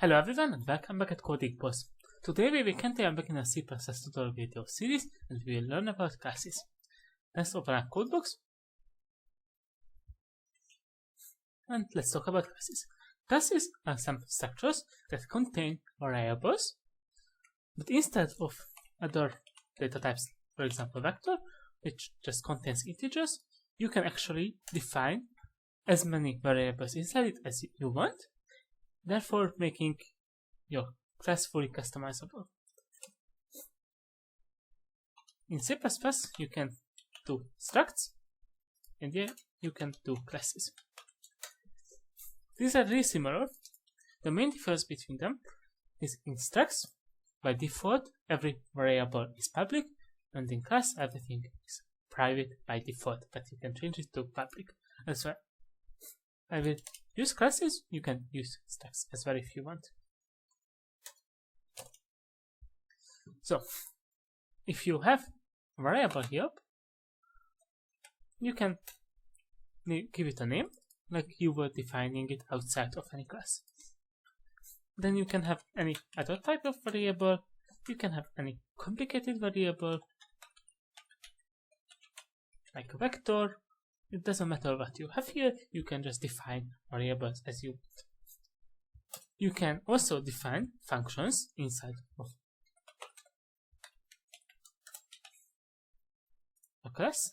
Hello everyone and welcome back at CodingBulls. Today we will continue back in a C++ tutorial video series and we will learn about classes. Let's open our codebooks and let's talk about classes. Classes are some structures that contain variables, but instead of other data types, for example vector, which just contains integers, you can actually define as many variables inside it as you want, therefore making your class fully customizable. In C++, you can do structs, and here you can do classes. These are really similar. The main difference between them is in structs, by default, every variable is public, and in class, everything is private by default, but you can change it to public as well. I will use classes. You can use structs as well if you want. So, if you have a variable here, you can give it a name, like you were defining it outside of any class. Then you can have any other type of variable. You can have any complicated variable, like a vector. It doesn't matter what you have here, you can just define variables as you want. You can also define functions inside of a class.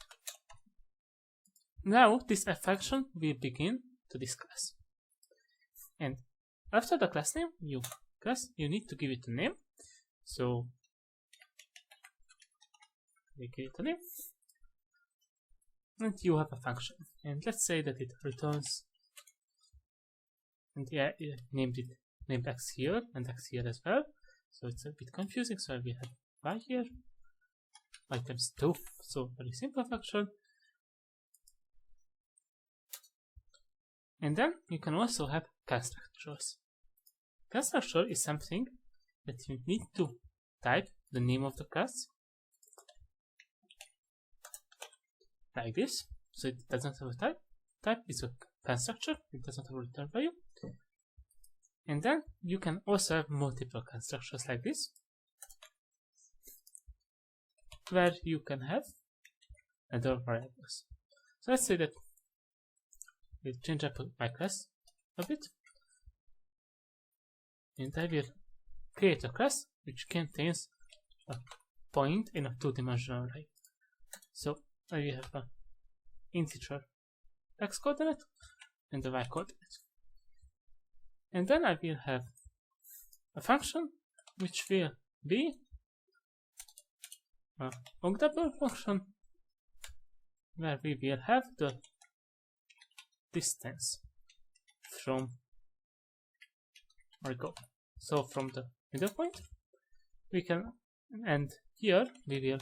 Now this function will begin to this class. And after the class name, you need to give it a name. So we give it a name. And you have a function, and let's say that it returns, and yeah, named x here and x here as well, so it's a bit confusing. So we have y here, y times 2, so very simple function. And then you can also have constructors. Constructor is something that you need to type the name of the class like this, so it doesn't have a type. Type is a constructor, it doesn't have a return value. And then you can also have multiple constructors like this, where you can have other variables. So let's say that we'll change up my class a bit, and I will create a class which contains a point in a two-dimensional array. So I will have an integer x coordinate and a y coordinate. And then I will have a function which will be a octable function where we will have the distance from our goal. So from the middle point we can, and here we will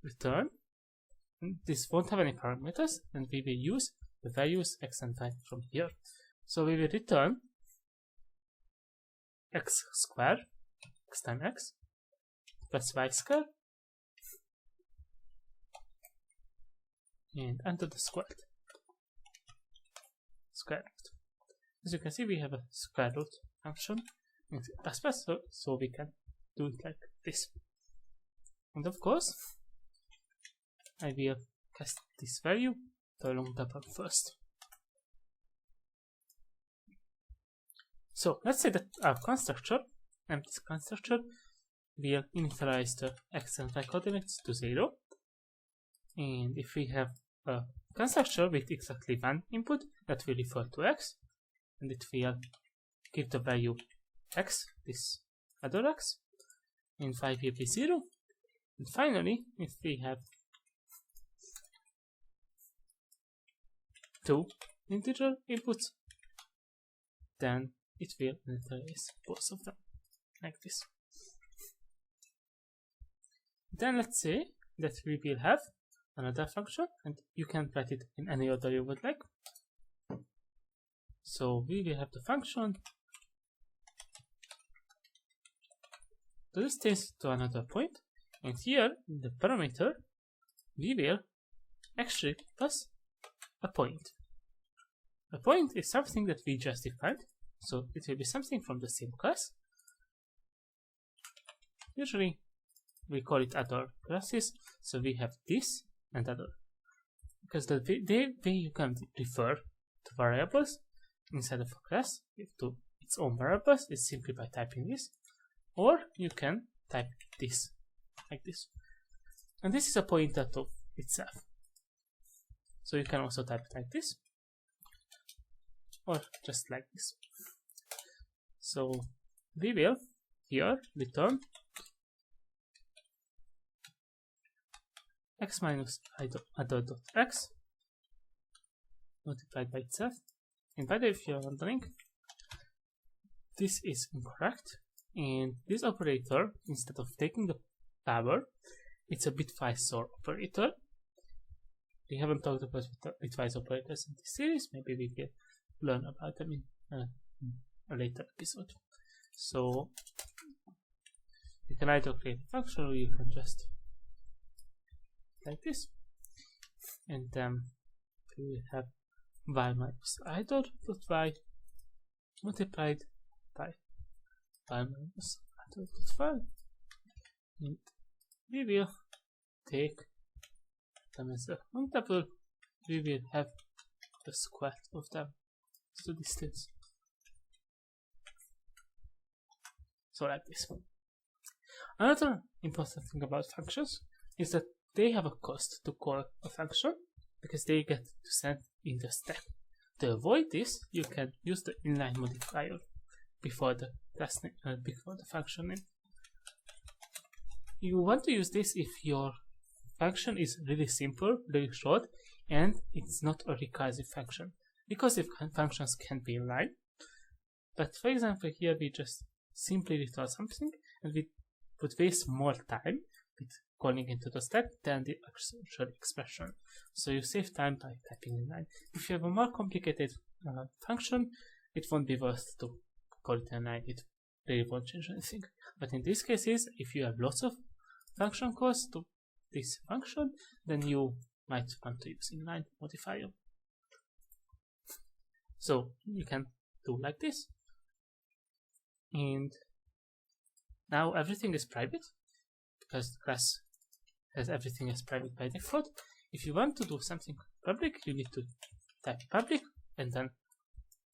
return. This won't have any parameters, and we will use the values x and y from here. So we will return x squared, x times x, plus y squared, and enter the square root. As you can see, we have a square root function in C++, so we can do it like this. And of course, I will cast this value to a long double first. So let's say that our constructor, empty constructor, will initialize the x and y coordinates to 0. And if we have a constructor with exactly one input, that will refer to x, and it will give the value x, this other x, and y will be 0. And finally, if we have two integer inputs, then it will initialize both of them like this. Then let's say that we will have another function, and you can write it in any order you would like. So we will have the function the distance to another point, and here in the parameter we will actually pass a point. A point is something that we just defined, So it will be something from the same class. Usually we call it other classes, so we have this and other. Because the way you can refer to variables inside of a class to its own variables is simply by typing this, or you can type this like this, and this is a pointer to itself. So you can also type it like this, or just like this. So we will here return x minus other.x multiplied by itself. And by the way, if you're wondering, this is incorrect, and this operator, instead of taking the power, it's a bitwise OR operator. We haven't talked about bitwise operators in this series. Maybe we can learn about them in a later episode. So you can either create a function, or you can just like this, and then we will have y minus idle.y multiplied by y minus idle.y, and we will take them as a countable. We will have the square of them as the distance. So like this. Another important thing about functions is that they have a cost to call a function, because they get to send in the step. To avoid this, you can use the inline modifier before the class name, before the function name. You want to use this if your function is really simple, really short, and it's not a recursive function. Recursive functions can be inline, but for example here we just simply return something, and we would waste more time with calling into the step than the actual expression. So you save time by typing inline. If you have a more complicated function, it won't be worth to call it inline. It really won't change anything. But in these cases, if you have lots of function calls to this function, then you might want to use inline modifier. So you can do like this, and now everything is private because the class has everything as private by default. If you want to do something public, you need to type public and then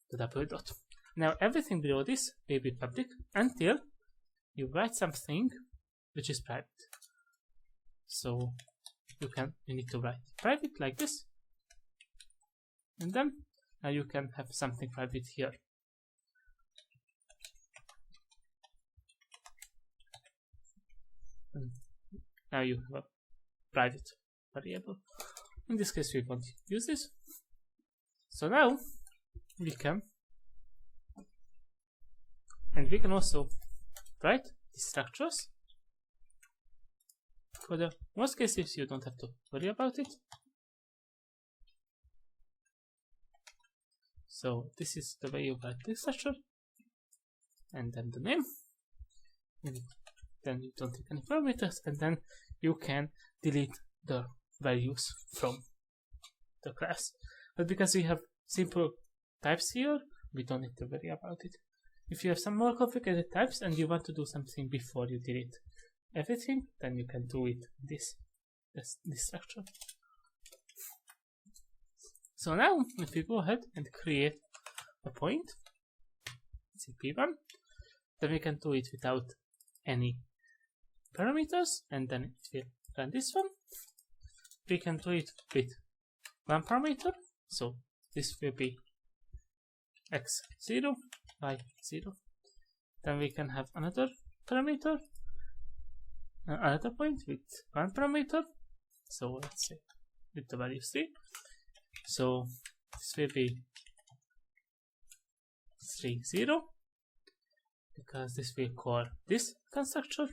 the double dot. Now everything below this will be public until you write something which is private. So you need to write private like this, and then now you can have something private here. And now you have a private variable. In this case we won't use this. So now we can also write the structures. For the most cases you don't have to worry about it. So this is the way you write the structure, and then the name, and then you don't take any parameters, and then you can delete the values from the class. But because we have simple types here, we don't need to worry about it. If you have some more complicated types and you want to do something before you delete everything, then you can do it this structure. So now if we go ahead and create a point, p1, then we can do it without any parameters, and then it will run this one. We can do it with one parameter, so this will be x0, y0. Then we can have another parameter, another point with one parameter, so let's say with the value 3. So this will be 3, 0, because this will call this constructor.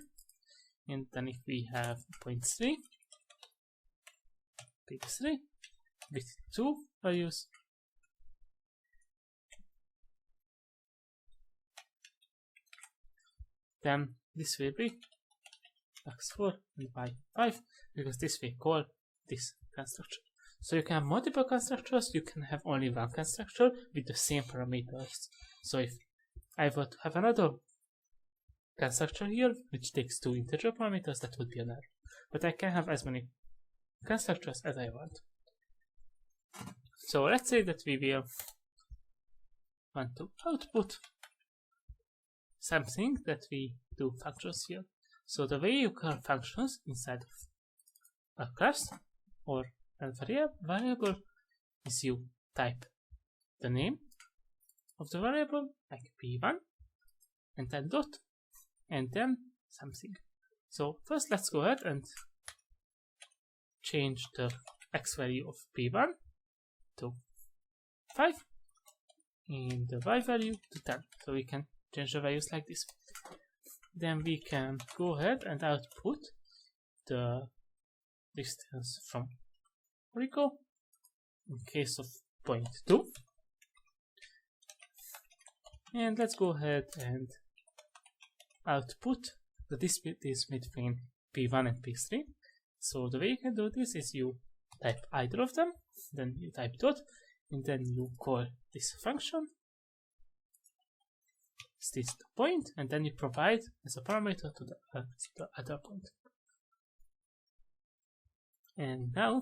And then if we have point 3, big 3 with 2 values, then this will be x4 and y5, because this will call this constructor. So you can have multiple constructors, you can have only one constructor with the same parameters. So if I would have another constructor here which takes 2 integer parameters. That would be an error. But I can have as many constructors as I want. So let's say that we will want to output something that we do functions here. So the way you call functions inside of a class or a variable is you type the name of the variable, like p1, and then dot, and then something. So first let's go ahead and change the x value of p1 to 5 and the y value to 10. So we can change the values like this. Then we can go ahead and output the distance from Rico in case of 0.2. And let's go ahead and output the distance between p1 and p3. So the way you can do this is you type either of them, then you type dot, and then you call this function. This is the point, and then you provide as a parameter to the other point. And now,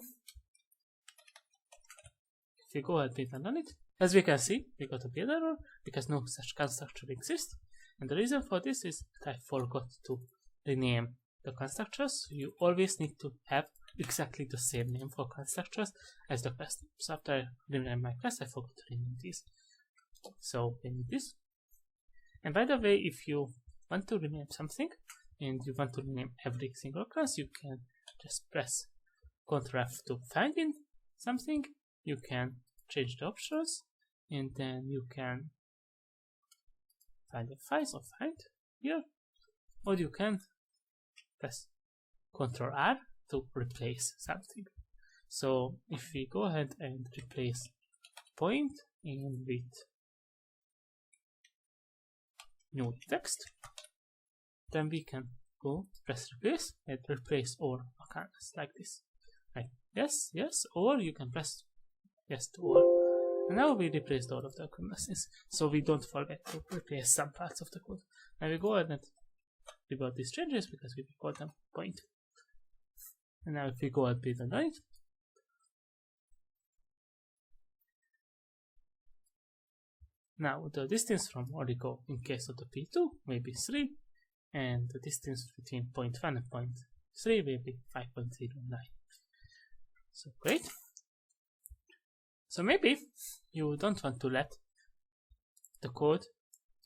if we go ahead and run it, as we can see, we got a weird error because no such constructor exists. And the reason for this is that I forgot to rename the constructors. You always need to have exactly the same name for constructors as the class name. So after I rename my class, I forgot to rename these. So we need this. And by the way, if you want to rename something and you want to rename every single class, you can just press Ctrl F to find in something. You can change the options, and then you can find the files or find here, or you can press Ctrl R to replace something. So if we go ahead and replace point in with new text, then we can go press replace and replace all occurrences like this. Like yes, yes, or you can press yes to all. And now we replaced all of the occurrences, so we don't forget to replace some parts of the code. And we go ahead and revert these changes because we call them point. And now if we go ahead and run it, now the distance from Origo in case of the P2 may be 3, and the distance between point 1 and point 3 will be 5.09. So great. So maybe you don't want to let the code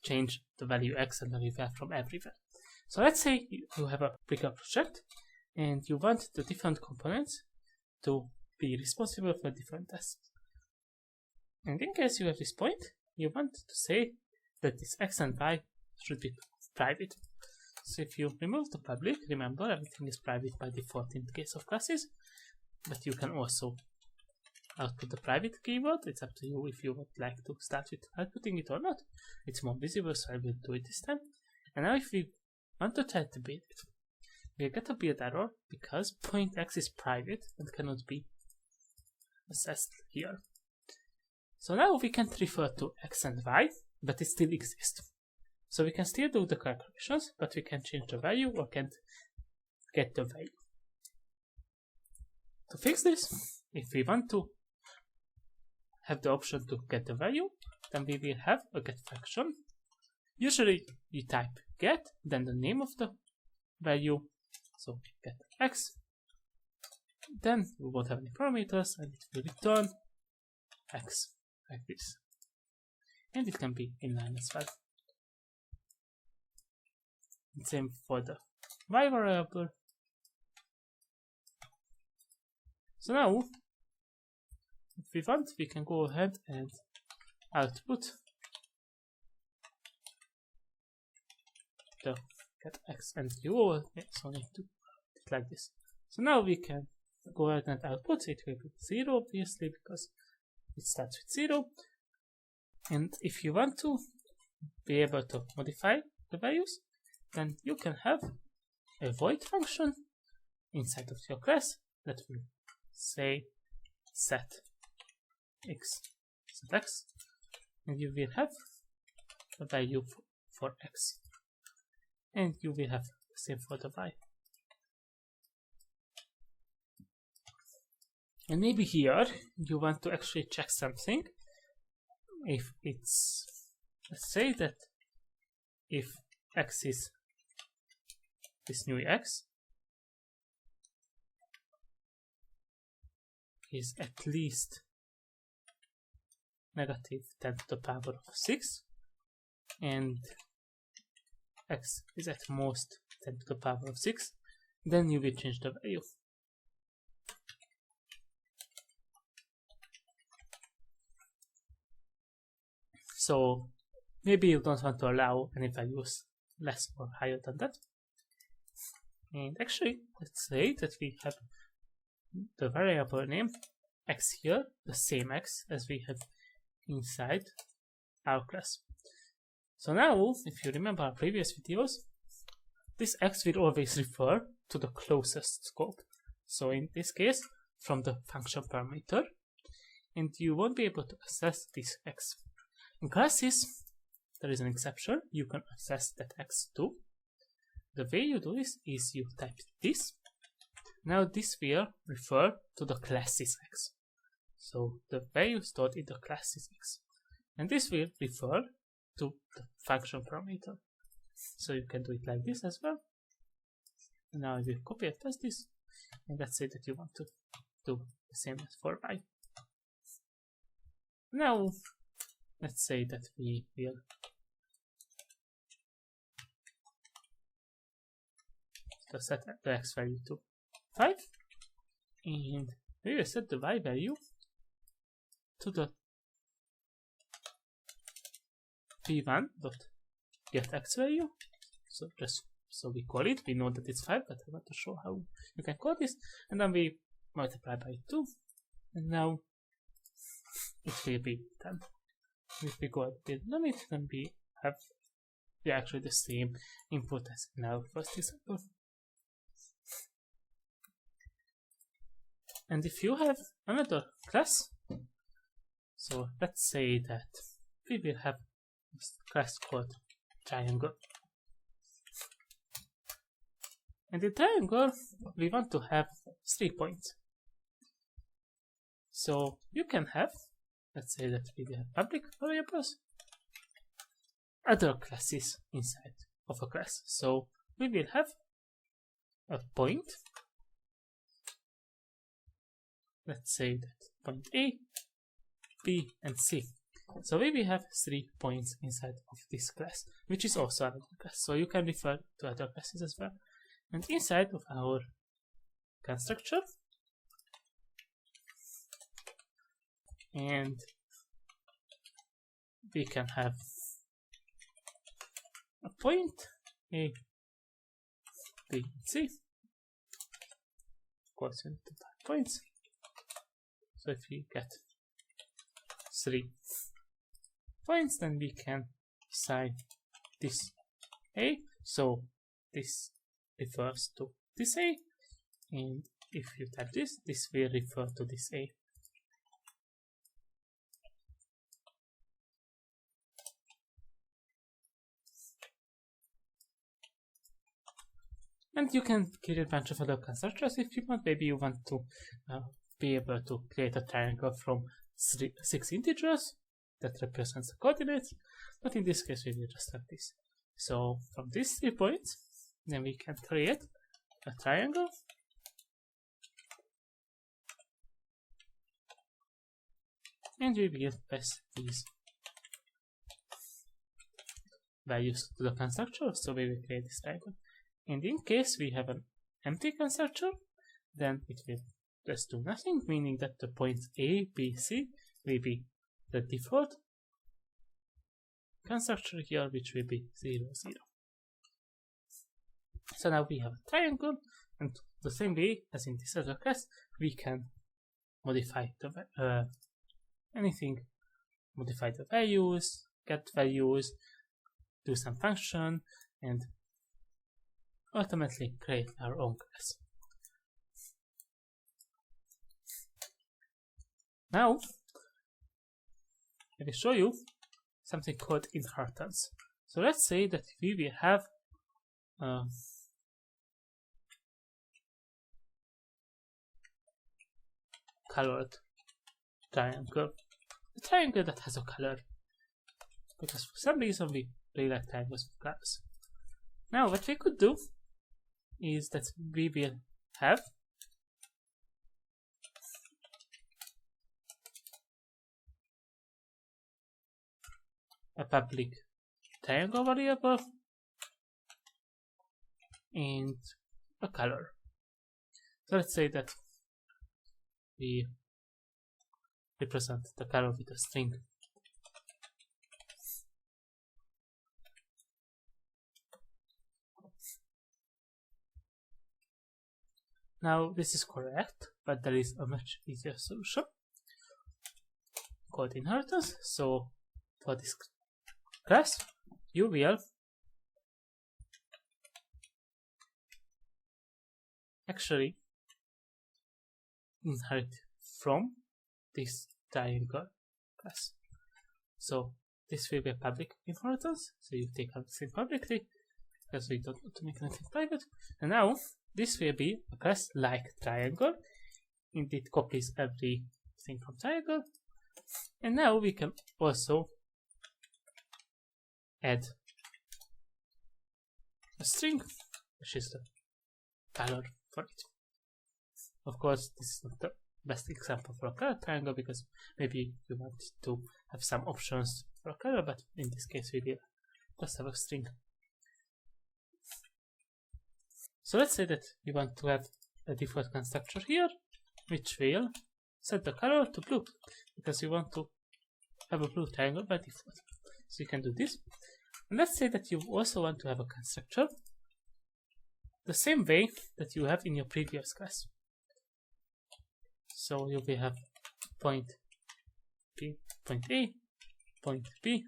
change the value x and everywhere from everywhere. So let's say you have a bigger project and you want the different components to be responsible for different tasks. And in case you have this point, you want to say that this x and y should be private. So if you remove the public, remember everything is private by default in the case of classes, but you can also output the private keyword. It's up to you if you would like to start with outputting it or not. It's more visible, so I will do it this time. And now if we want to try to build it, we get a build error because point x is private and cannot be accessed here. So now we can't refer to x and y, but it still exists. So we can still do the calculations, but we can change the value or can't get the value. To fix this, if we want to have the option to get the value, then we will have a get function. Usually you type get, then the name of the value, so get x, then we won't have any parameters and it will return x like this. And it can be inline as well. And same for the y variable. So now, if we want, we can go ahead and output the get x, and you will also need to do it like this. So now we can go ahead and output it will be 0, obviously, because it starts with 0. And if you want to be able to modify the values, then you can have a void function inside of your class that will say set x, and you will have a value for x, and you will have the same for the y. And maybe here you want to actually check something. If it's, let's say that if x is this new x is at least negative 10 to the power of 6, and x is at most 10 to the power of 6, then you will change the value. So maybe you don't want to allow any values less or higher than that. And actually, let's say that we have the variable name x here, the same x as we have inside our class. So now, if you remember our previous videos, this x will always refer to the closest scope. So in this case, from the function parameter, and you won't be able to access this x. In classes, there is an exception. You can access that x too. The way you do this is you type this. Now this will refer to the classes x. So the value stored in the classes x. And this will refer to the function parameter. So you can do it like this as well. And now I will copy and paste this. And let's say that you want to do the same as for y. Now, let's say that we will set the x value to 5, and we will set the y value to the p1.getX value. So just so we call it, we know that it's 5, but I want to show how you can call this, and then we multiply by 2, and now it will be 10. If we go at the limit, then we have actually the same input as in our first example. And if you have another class, so let's say that we will have this class called triangle. And in triangle, we want to have 3 points. So you can have, let's say that we will have public variables, other classes inside of a class. So we will have a point. Let's say that point A, B, and C. So we will have 3 points inside of this class, which is also another class. So you can refer to other classes as well. And inside of our constructor, and we can have a point A, B, and C. Of course, we need to type points. So if we get 3 points, then we can assign this A. So this refers to this A, and if you type this, this will refer to this A. And you can create a bunch of other constructors if you want. Maybe you want to be able to create a triangle from 6 integers that represents the coordinates, but in this case we will just have this. So from these 3 points, then we can create a triangle, and we will pass these values to the constructor, so we will create this triangle. And in case we have an empty constructor, then it will just do nothing, meaning that the points A, B, C will be the default constructor here, which will be 0, 0. So now we have a triangle, and the same way as in this other class, we can modify the anything, modify the values, get values, do some function, and ultimately create our own class. Now, I will show you something called inheritance. So let's say that we will have colored triangle, a triangle that has a color, because for some reason we really like triangles with colors. Now what we could do is that we will have a public triangle variable and a color. So let's say that we represent the color with a string. Now this is correct, but there is a much easier solution called inheritance. So for this class, you will actually inherit from this triangle class. So this will be a public inheritance. So you take everything publicly because we don't want to make anything private. And now this will be a class like triangle, and it copies everything from triangle. And now we can also add a string, which is the color for it. Of course, this is not the best example for a color triangle because maybe you want to have some options for a color, but in this case we will just have a string. So let's say that we want to have a default constructor here, which will set the color to blue because we want to have a blue triangle by default. So you can do this. And let's say that you also want to have a constructor the same way that you have in your previous class. So you will have point B, point A, point B,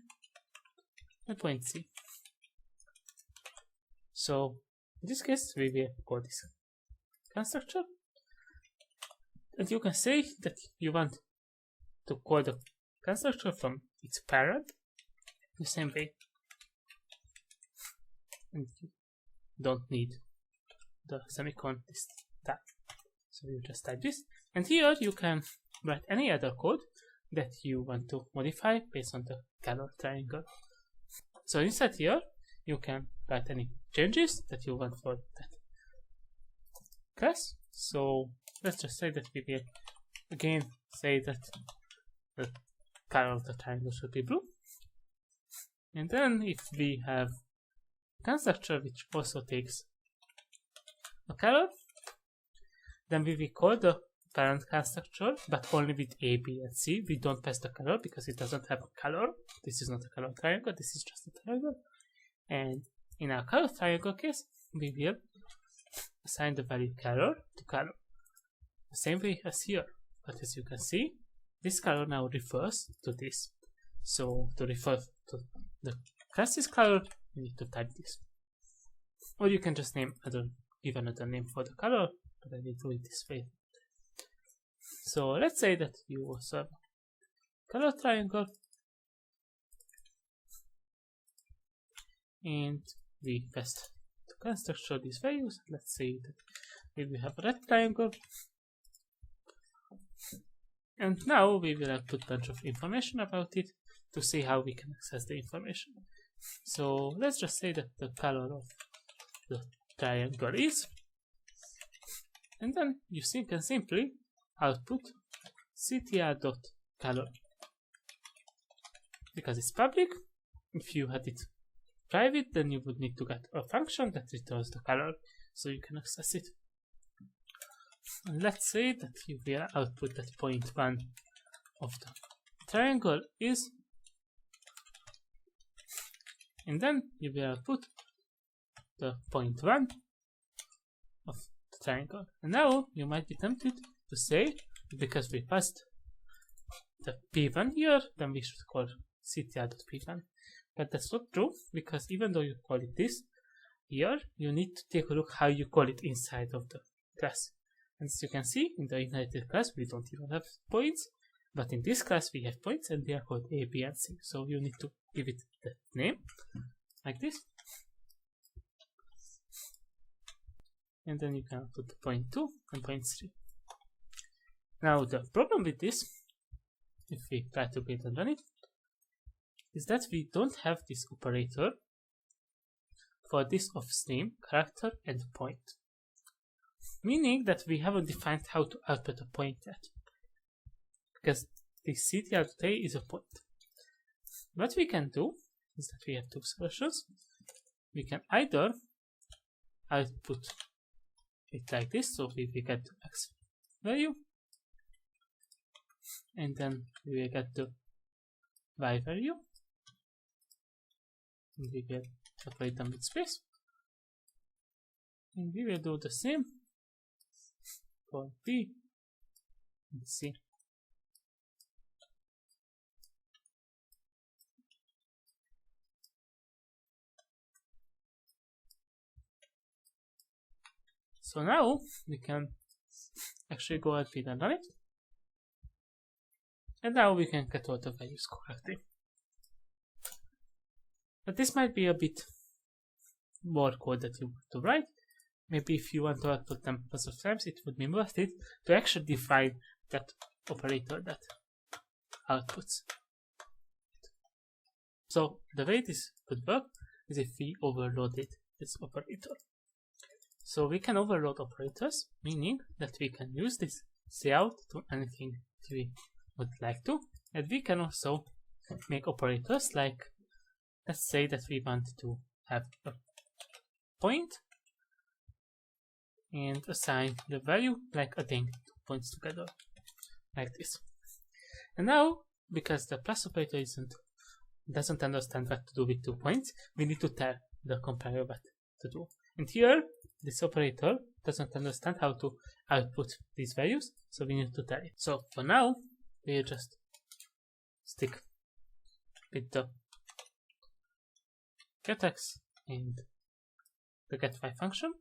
and point C. So in this case, we will call this constructor, and you can say that you want to call the constructor from its parent the same way, and you don't need the semicolon this time. So you just type this, and here you can write any other code that you want to modify based on the color triangle. So inside here, you can write any changes that you want for that class. So let's just say that we will again say that the color of the triangle should be blue. And then if we have a constructor which also takes a color, then we will call the parent constructor, but only with A, B, and C. We don't pass the color because it doesn't have a color. This is not a color triangle, this is just a triangle. And in our color triangle case, we will assign the value color to color, the same way as here. But as you can see, this color now refers to this. So to refer to the class's color, you need to type this. Or you can just give another name for the color, but I will do it this way. So let's say that you also have a color triangle, and we paste the constructor these values. Let's say that we will have a red triangle, and now we will have put a bunch of information about it to see how we can access the information. So let's just say that the color of the triangle is, and then you can simply output ctr.color because it's public. If you had it private, then you would need to get a function that returns the color so you can access it. And let's say that you will output that point 1 of the triangle is, and then you will output the point 1 of the triangle. And now you might be tempted to say, because we passed the p1 here, then we should call ctr.p1. But that's not true, because even though you call it this here, you need to take a look how you call it inside of the class. And as you can see, in the inherited class, we don't even have points. But in this class we have points and they are called A, B, and C. So you need to give it the name like this. And then you can put point 2 and point 3. Now the problem with this, if we try to build and run it, is that we don't have this operator for this of name, character, and point. Meaning that we haven't defined how to output a point yet. Because the CTR today is a point. What we can do is that we have two solutions. We can either output it like this, so we will get the X value, and then we will get the Y value, and we will separate them with space, and we will do the same for B and C. So now we can actually go ahead and run it. And now we can get all the values correctly. But this might be a bit more code that you want to write. Maybe if you want to output them lots of times, it would be worth it to actually define that operator that outputs. So the way this would work is if we overloaded this operator. So we can overload operators, meaning that we can use this cout to anything that we would like to. And we can also make operators like, let's say that we want to have a point and assign the value like adding 2 points together, like this. And now, because the plus operator doesn't understand what to do with 2 points, we need to tell the compiler what to do. And here, this operator doesn't understand how to output these values, so we need to tell it. So for now, we'll just stick with the getX and the getY function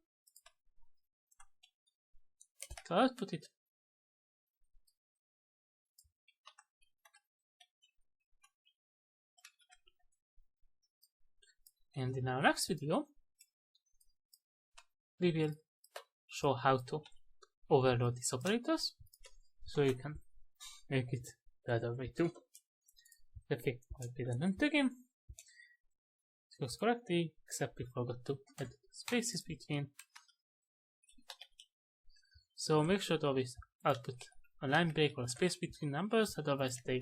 to output it. And in our next video, we will show how to overload these operators, so you can make it the other way too. Let me copy the run again. It goes correctly, except we forgot to add spaces between. So make sure to always output a line break or a space between numbers, otherwise they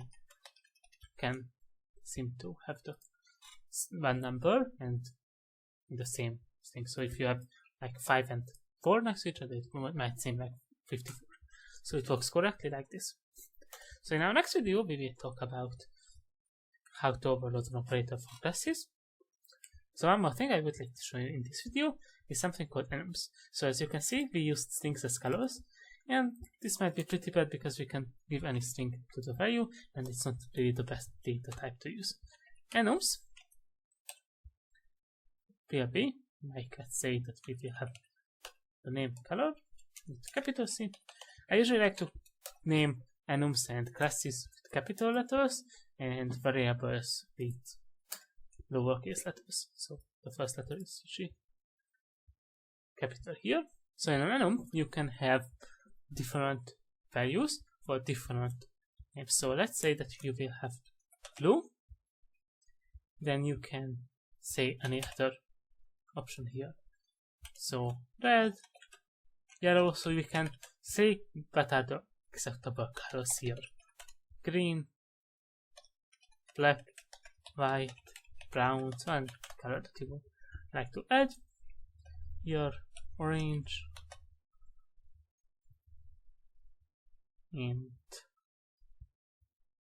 can seem to have the one number and the same thing. So if you have like 5 and 4 next to each other, it might seem like 54. So it works correctly like this. So in our next video, we will talk about how to overload an operator for classes. So one more thing I would like to show you in this video is something called Enums. So as you can see, we used strings as colors, and this might be pretty bad because we can give any string to the value, and it's not really the best data type to use. Enums will be, like let's say that we will have the name color with capital C. I usually like to name enums and classes with capital letters and variables with lowercase letters. So the first letter is usually capital here. So in an enum you can have different values for different names. So let's say that you will have blue, then you can say any other option here. So red, yellow, so we can say what are the acceptable colors here. Green, black, white, brown, so any color that you would like to add. Here, orange, and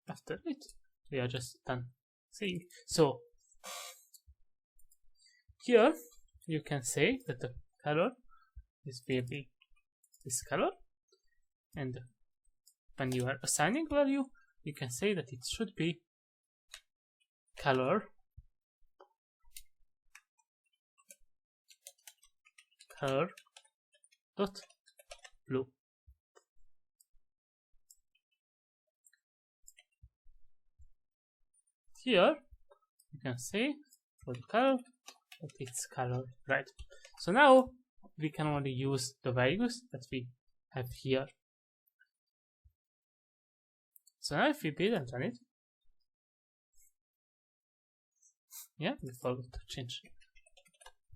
after it, we are just done saying. So here you can say that the color is will be this color, and when you are assigning value, you can say that it should be color dot blue. here you can say for the color that it's color red. So now we can only use the values that we have here. So now if we build and run it, yeah, we forgot to change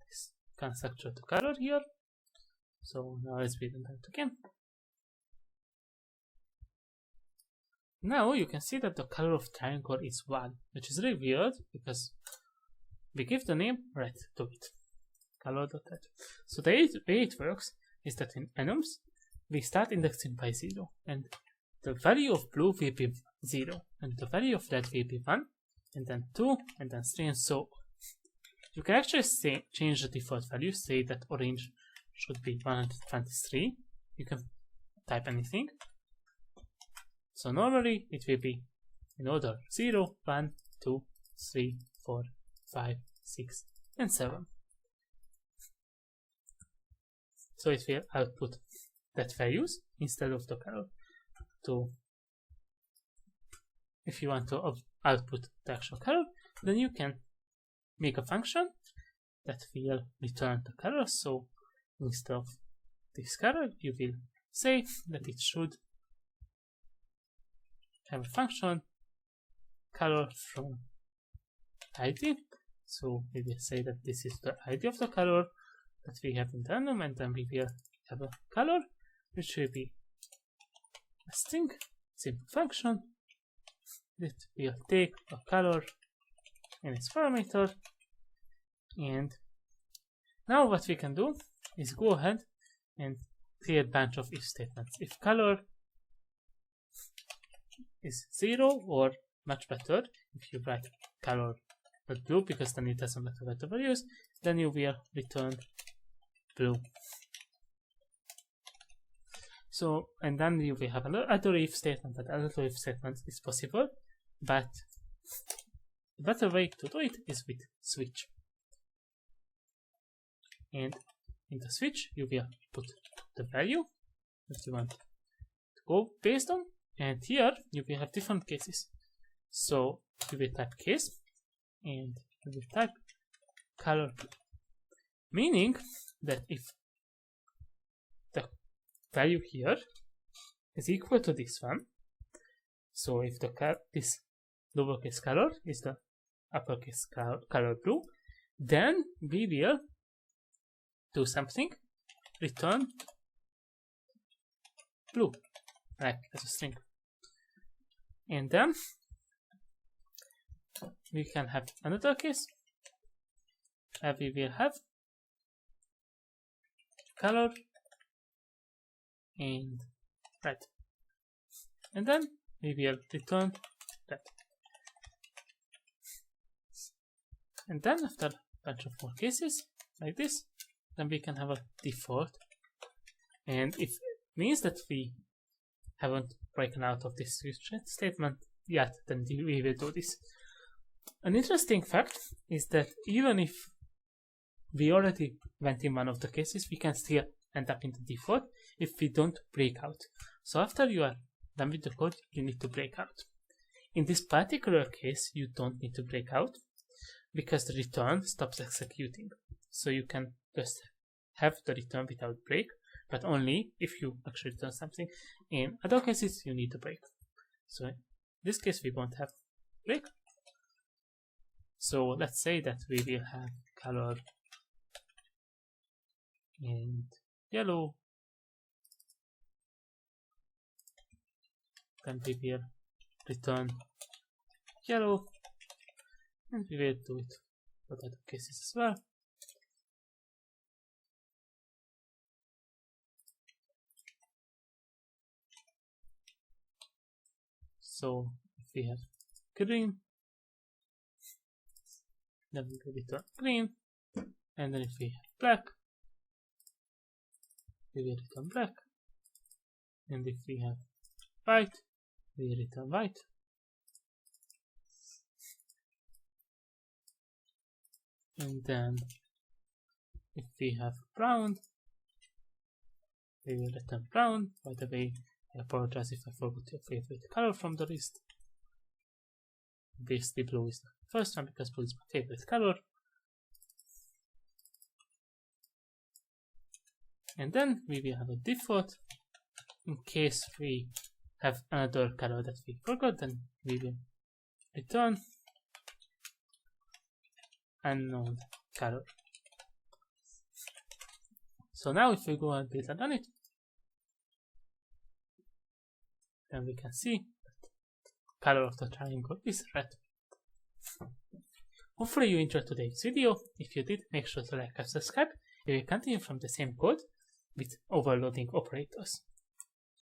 this constructor to color here. So now let's build and run it again. Now you can see that the color of triangle is 1, which is really weird because we give the name red to it. Color.red. So the way it works is that in Enums we start indexing by 0, and the value of blue will be 0, and the value of red will be 1, and then 2, and then 3, and so on. You can actually change the default value, say that orange should be 123. You can type anything. So normally it will be in order 0, 1, 2, 3, 4, 5, 6, and 7. So it will output that values instead of the color. If you want to output the actual color, then you can make a function that will return the color. So instead of this color, you will say that it should have a function color from ID. So we will say that this is the ID of the color that we have in the enum, and then we will have a color which will be a string, simple function that will take a color in its parameter. And now what we can do is go ahead and create a bunch of if statements. If color is 0, or much better, if you write color not blue, because then it doesn't matter what the values, then you will return blue. So, and then you will have another if statement. That other if statement is possible, but the better way to do it is with switch. And in the switch, you will put the value that you want to go based on. And here you will have different cases. So you will type case, and you will type color blue, meaning that if the value here is equal to this one, so if this lowercase color is the uppercase color blue, then we will do something, return blue, like as a string. And then we can have another case where we will have color and red, and then we will return red. And then after a bunch of more cases like this, then we can have a default, and if it means that we haven't broken out of this switch statement yet, then we will do this. An interesting fact is that even if we already went in one of the cases, we can still end up in the default if we don't break out. So after you are done with the code, you need to break out. In this particular case, you don't need to break out because the return stops executing. So you can just have the return without break, but only if you actually return something. In other cases, you need to break. So in this case, we won't have break. So let's say that we will have color and yellow. Then we will return yellow, and we will do it for other cases as well. So if we have green, then we will return green, and then if we have black, we will return black, and if we have white, we will return white. And then if we have brown, we will return brown. By the way, I apologize if I forgot your favorite color from the list. Obviously blue is the first one because blue is my favorite color. And then we will have a default. In case we have another color that we forgot, then we will return unknown color. So now if we go and build and run it, then we can see that the color of the triangle is red. Hopefully you enjoyed today's video. If you did, make sure to like and subscribe. We will continue from the same code with overloading operators.